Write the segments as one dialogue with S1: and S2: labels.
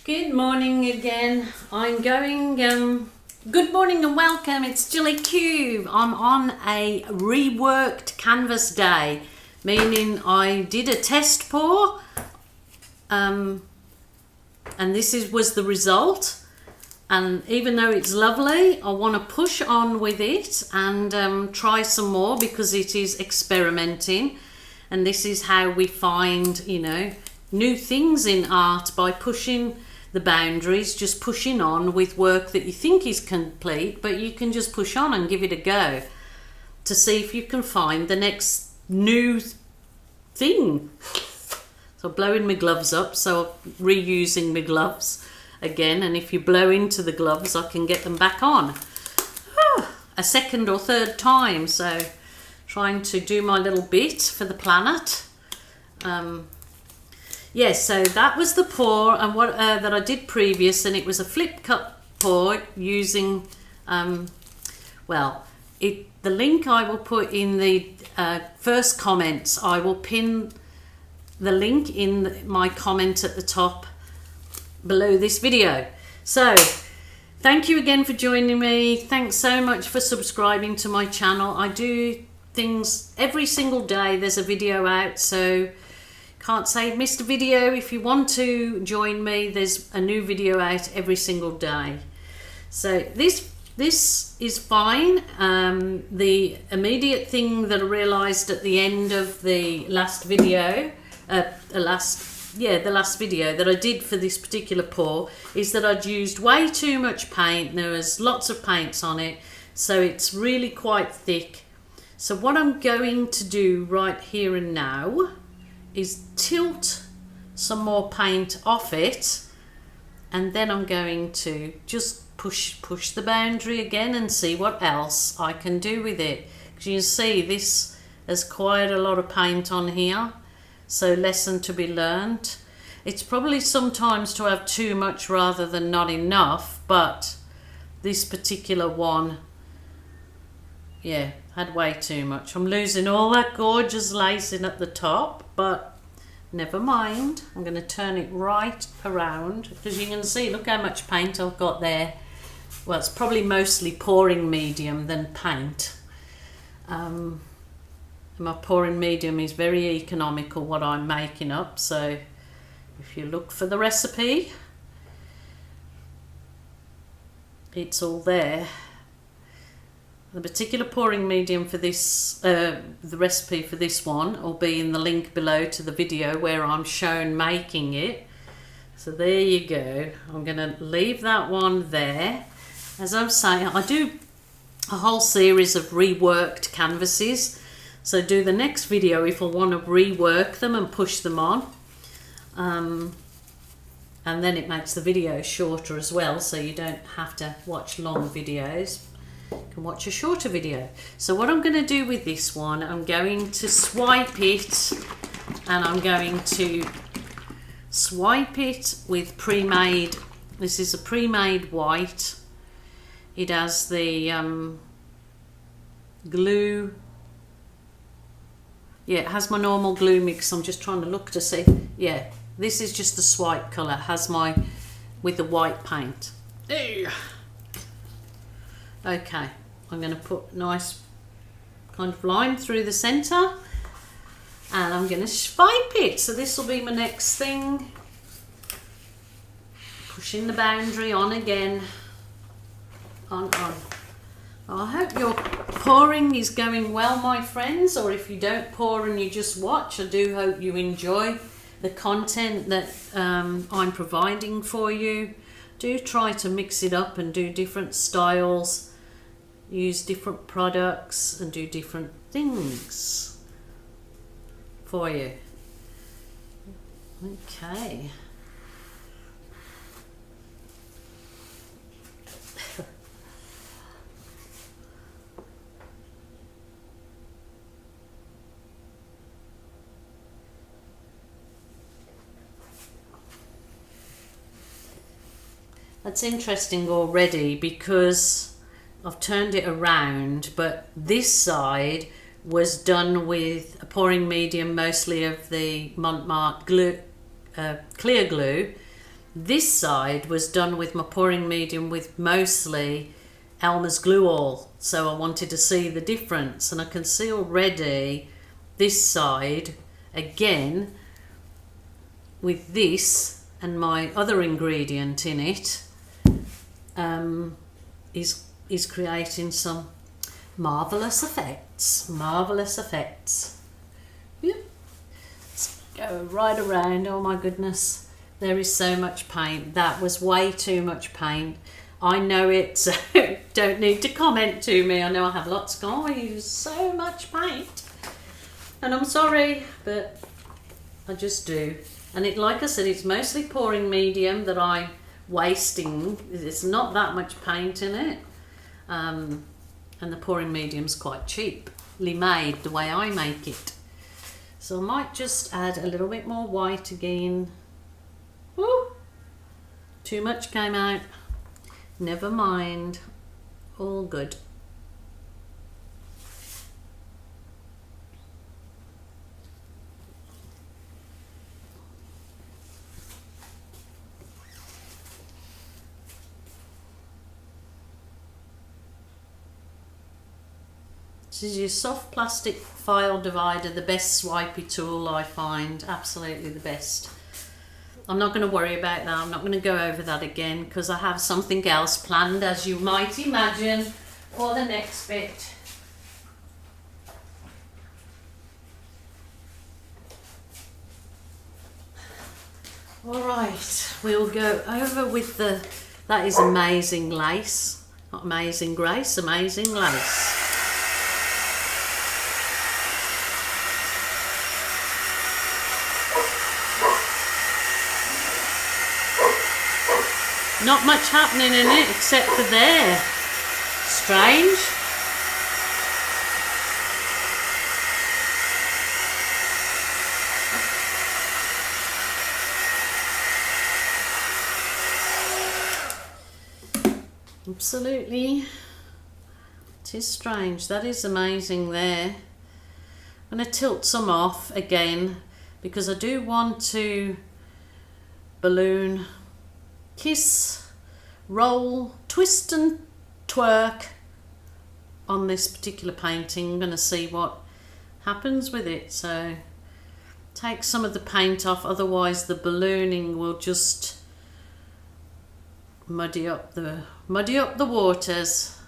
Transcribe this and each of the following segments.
S1: Good morning again. I'm going, good morning and welcome. It's gillykube. I'm on a reworked canvas day, meaning I did a test pour, and this was the result. And even though it's lovely, I want to push on with it and try some more because it is experimenting. And this is how we find, new things in art, by pushing the boundaries, just pushing on with work that you think is complete, but you can just push on and give it a go to see if you can find the next new thing. So blowing my gloves up, so reusing my gloves again, and if you blow into the gloves I can get them back on a second or third time. So trying to do my little bit for the planet. Yes, so that was the pour and what that I did previous, and it was a flip cup pour using the link I will put in the first comments. I will pin the link in my comment at the top below this video. So thank you again for joining me. Thanks so much for subscribing to my channel. I do things every single day. There's a video out, so can't say missed a video. If you want to join me, there's a new video out every single day. So this is fine. The immediate thing that I realized at the end of the last video, the last video that I did for this particular pour, is that I'd used way too much paint. There was lots of paints on it, so it's really quite thick. So what I'm going to do right here and now is tilt some more paint off it, and then I'm going to just push the boundary again and see what else I can do with it. Because you can see this has quite a lot of paint on here, so lesson to be learned. It's probably sometimes to have too much rather than not enough, but this particular one, yeah, had way too much. I'm losing all that gorgeous lacing at the top, but never mind. I'm going to turn it right around because you can see, look how much paint I've got there. Well, it's probably mostly pouring medium than paint. My pouring medium is very economical, what I'm making up. So if you look for the recipe, it's all there. The particular pouring medium for this, the recipe for this one will be in the link below to the video where I'm shown making it. So there you go. I'm going to leave that one there. As I'm saying, I do a whole series of reworked canvases. So do the next video if I want to rework them and push them on. And then it makes the video shorter as well, so you don't have to watch long videos. You can watch a shorter video. So what I'm going to do with this one, I'm going to swipe it, and I'm going to swipe it with pre-made. This is a pre-made white. It has the glue. Yeah, it has my normal glue mix. I'm just trying to look to see. Yeah, this is just the swipe colour. It has my with the white paint. Ew. Okay, I'm going to put nice kind of line through the centre, and I'm going to swipe it. So this will be my next thing. Pushing the boundary on again. On. I hope your pouring is going well, my friends, or if you don't pour and you just watch, I do hope you enjoy the content that I'm providing for you. Do try to mix it up and do different styles, use different products and do different things for you. Okay. That's interesting already because I've turned it around, but this side was done with a pouring medium, mostly of the Mont glue, clear glue, This side was done with my pouring medium with mostly Elmer's glue all, so I wanted to see the difference, and I can see already this side again with this and my other ingredient in it is creating some marvelous effects. Yep. Let's go right around. Oh my goodness, there is so much paint. That was way too much paint. I know it, so don't need to comment to me. I know I have lots going. I use so much paint, and I'm sorry, but I just do. And it, like I said, it's mostly pouring medium that I'm wasting. It's not that much paint in it, and the pouring medium's quite cheaply made the way I make it. So I might just add a little bit more white again. Woo! Too much came out. Never mind. All good. This is your soft plastic file divider, the best swipey tool I find, absolutely the best. I'm not going to worry about that, I'm not going to go over that again because I have something else planned, as you might imagine, for the next bit. Alright, we'll go over with that is amazing lace, not amazing grace, amazing lace. Not much happening in it except for there. Strange. Absolutely. It is strange. That is amazing there. I'm going to tilt some off again because I do want to balloon, kiss, roll, twist and twerk on this particular painting. I'm going to see what happens with it. So take some of the paint off, otherwise the ballooning will just muddy up the waters.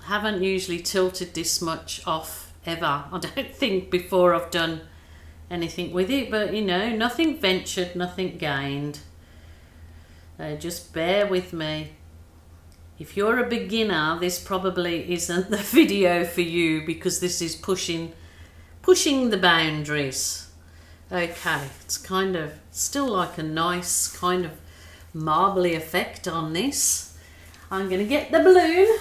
S1: Haven't usually tilted this much off ever, I don't think, before I've done anything with it, but you know, nothing ventured, nothing gained. Just bear with me. If you're a beginner, this probably isn't the video for you because this is pushing the boundaries. Okay, it's kind of still like a nice kind of marbly effect on this. I'm going to get the balloon.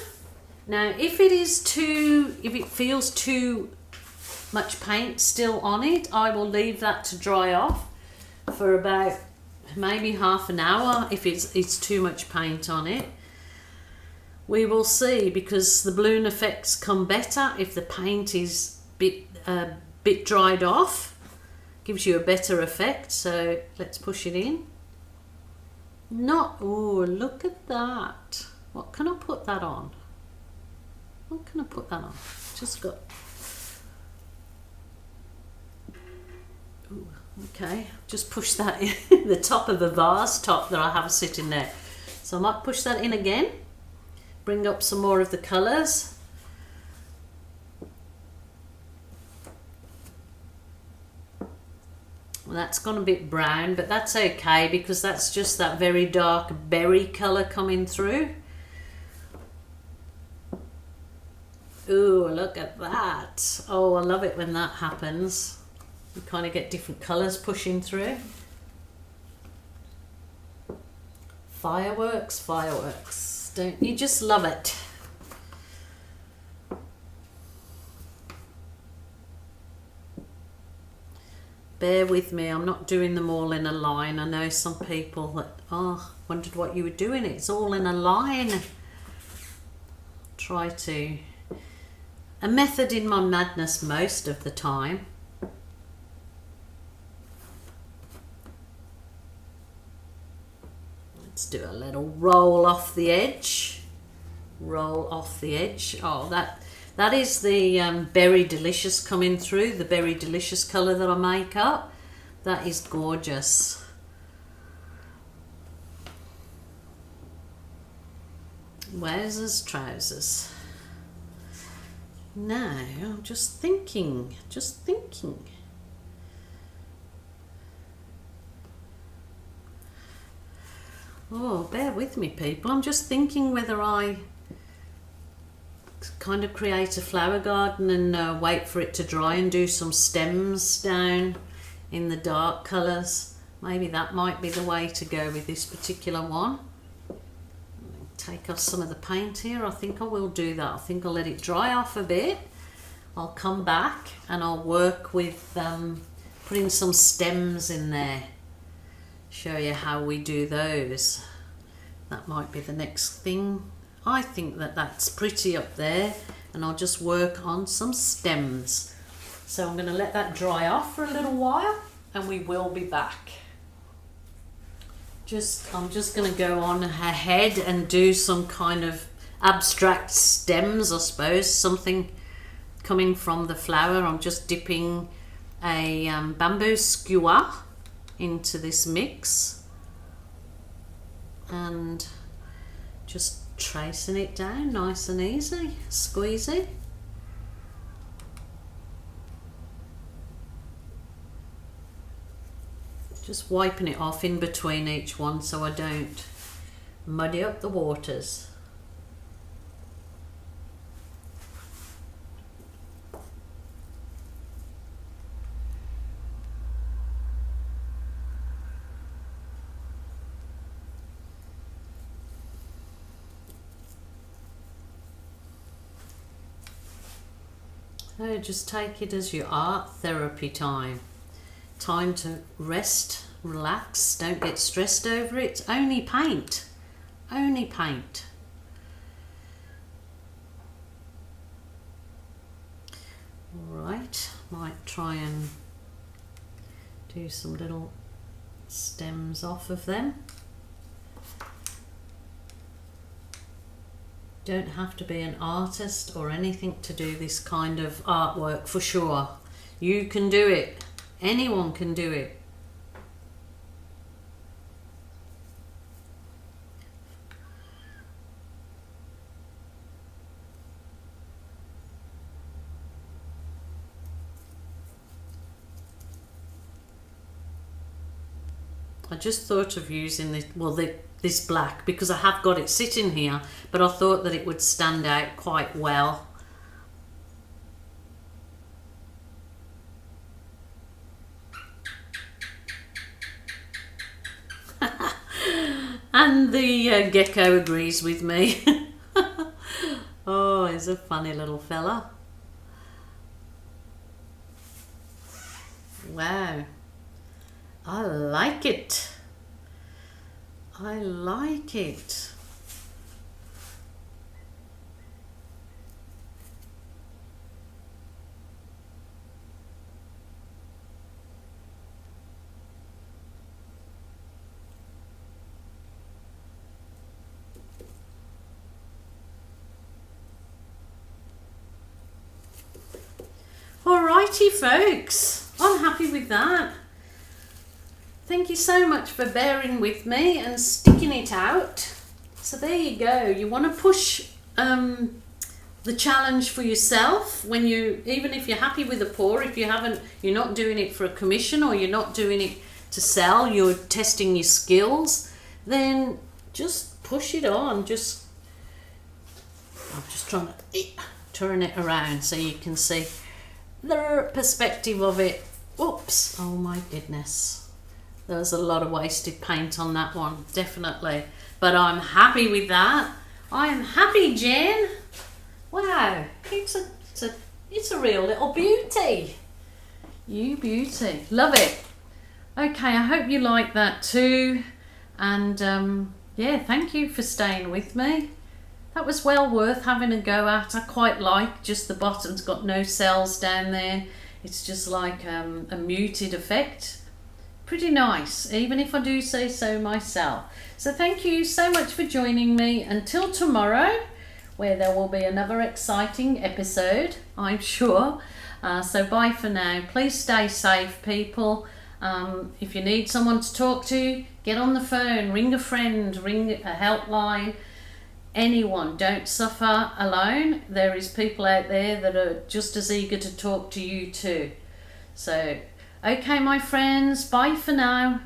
S1: Now if it feels too much paint still on it, I will leave that to dry off for about maybe half an hour. If it's too much paint on it, we will see, because the balloon effects come better if the paint is bit dried off. Gives you a better effect. So let's push it in. Oh, look at that. What can I put that on? What can I put that on? Just got. Ooh, okay, just push that in the top of the vase top that I have sitting there. So I might push that in again, bring up some more of the colours. Well, that's gone a bit brown, but that's okay because that's just that very dark berry colour coming through. Ooh, look at that. Oh, I love it when that happens. You kind of get different colours pushing through. Fireworks, fireworks. Don't you just love it? Bear with me, I'm not doing them all in a line. I know some people that wondered what you were doing. It's all in a line. Try to. A method in my madness most of the time. Let's do a little roll off the edge. Roll off the edge. Oh, that is the Berry Delicious coming through, the Berry Delicious colour that I make up. That is gorgeous. Wears his trousers. Now, I'm just thinking. Oh, bear with me, people. I'm just thinking whether I kind of create a flower garden and wait for it to dry and do some stems down in the dark colours. Maybe that might be the way to go with this particular one. Take off some of the paint here. I think I will do that. I think I'll let it dry off a bit. I'll come back and I'll work with putting some stems in there. Show you how we do those. That might be the next thing. I think that that's pretty up there, and I'll just work on some stems. So I'm going to let that dry off for a little while and we will be back. I'm just going to go on ahead and do some kind of abstract stems, I suppose, something coming from the flower. I'm just dipping a bamboo skewer into this mix and just tracing it down nice and easy, squeezy. Just wiping it off in between each one so I don't muddy up the waters. So just take it as your art therapy time. Time to rest, relax, don't get stressed over it. Only paint. Only paint. Alright, might try and do some little stems off of them. Don't have to be an artist or anything to do this kind of artwork for sure. You can do it. Anyone can do it. I just thought of using this black because I have got it sitting here, but I thought that it would stand out quite well. And the gecko agrees with me. Oh, he's a funny little fella. Wow. I like it. I like it. Alrighty folks, I'm happy with that. Thank you so much for bearing with me and sticking it out. So there you go. You want to push the challenge for yourself when even if you're happy with a pour, if you're not doing it for a commission or you're not doing it to sell, you're testing your skills, then just push it on. I'm just trying to turn it around so you can see the perspective of it. Oops, oh my goodness. There was a lot of wasted paint on that one, definitely. But I'm happy with that. I am happy, Jen. Wow, it's a real little beauty. You beauty, love it. Okay, I hope you like that too. And yeah, thank you for staying with me. That was well worth having a go at. I quite like just the bottom's got no cells down there. It's just like a muted effect. pretty nice, even if I do say so myself. So thank you so much for joining me. Until tomorrow, where there will be another exciting episode, I'm sure. So bye for now. Please stay safe, people. If you need someone to talk to, get on the phone, ring a friend, ring a helpline. Anyone, don't suffer alone. There is people out there that are just as eager to talk to you too. So, okay, my friends, bye for now.